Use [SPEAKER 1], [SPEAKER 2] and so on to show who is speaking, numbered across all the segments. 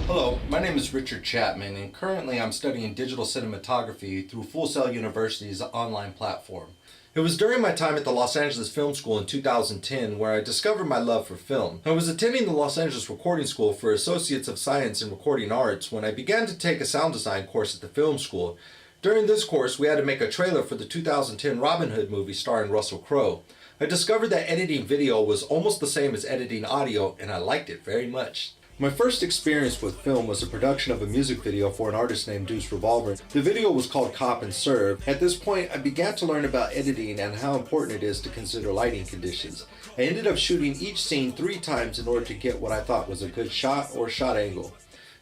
[SPEAKER 1] Hello, my name is Richard Chapman, and currently I'm studying digital cinematography through Full Sail University's online platform. It was during my time at the Los Angeles Film School in 2010 where I discovered my love for film. I was attending the Los Angeles Recording School for Associates of Science in Recording Arts when I began to take a sound design course at the film school. During this course, we had to make a trailer for the 2010 Robin Hood movie starring Russell Crowe. I discovered that editing video was almost the same as editing audio, and I liked it very much. My first experience with film was a production of a music video for an artist named Deuce Revolver. The video was called Cop and Serve. At this point, I began to learn about editing and how important it is to consider lighting conditions. I ended up shooting each scene 3 times in order to get what I thought was a good shot or shot angle.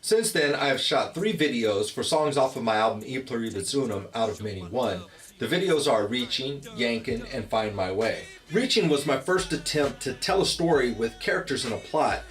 [SPEAKER 1] Since then, I have shot 3 videos for songs off of my album E Pluribus Unum out of many one. The videos are Reaching, Yankin', and Find My Way. Reaching was my first attempt to tell a story with characters and a plot.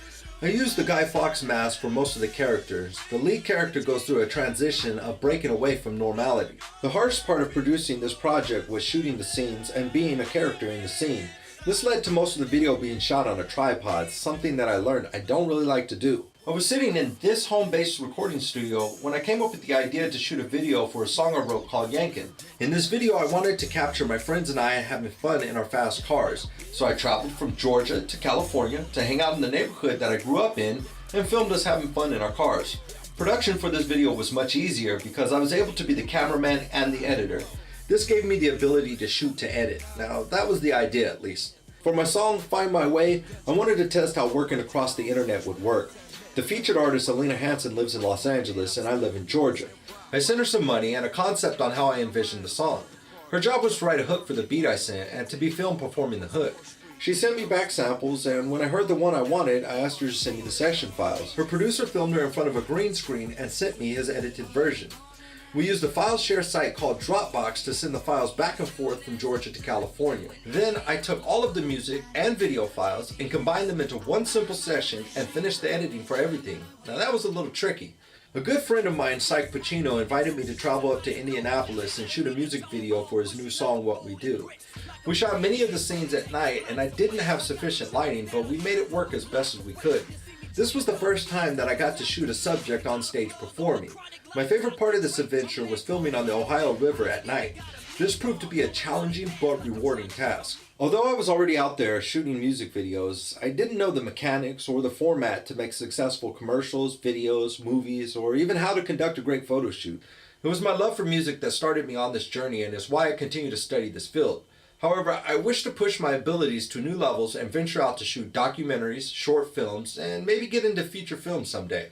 [SPEAKER 1] I used the Guy Fawkes mask for most of the characters. The lead character goes through a transition of breaking away from normality. The hardest part of producing this project was shooting the scenes and being a character in the scene. This led to most of the video being shot on a tripod, something that I learned I don't really like to do. I was sitting in this home-based recording studio when I came up with the idea to shoot a video for a song I wrote called Yankin'. In this video, I wanted to capture my friends and I having fun in our fast cars. So I traveled from Georgia to California to hang out in the neighborhood that I grew up in and filmed us having fun in our cars. Production for this video was much easier because I was able to be the cameraman and the editor. This gave me the ability to shoot to edit. Now, that was the idea at least. For my song Find My Way, I wanted to test how working across the internet would work. The featured artist Alina Hansen lives in Los Angeles and I live in Georgia. I sent her some money and a concept on how I envisioned the song. Her job was to write a hook for the beat I sent and to be filmed performing the hook. She sent me back samples, and when I heard the one I wanted, I asked her to send me the session files. Her producer filmed her in front of a green screen and sent me his edited version. We used a file share site called Dropbox to send the files back and forth from Georgia to California. Then I took all of the music and video files and combined them into one simple session and finished the editing for everything. Now that was a little tricky. A good friend of mine, Syke Pacino, invited me to travel up to Indianapolis and shoot a music video for his new song, What We Do. We shot many of the scenes at night and I didn't have sufficient lighting, but we made it work as best as we could. This was the first time that I got to shoot a subject on stage performing. My favorite part of this adventure was filming on the Ohio River at night. This proved to be a challenging but rewarding task. Although I was already out there shooting music videos, I didn't know the mechanics or the format to make successful commercials, videos, movies, or even how to conduct a great photo shoot. It was my love for music that started me on this journey and is why I continue to study this field. However, I wish to push my abilities to new levels and venture out to shoot documentaries, short films, and maybe get into feature films someday.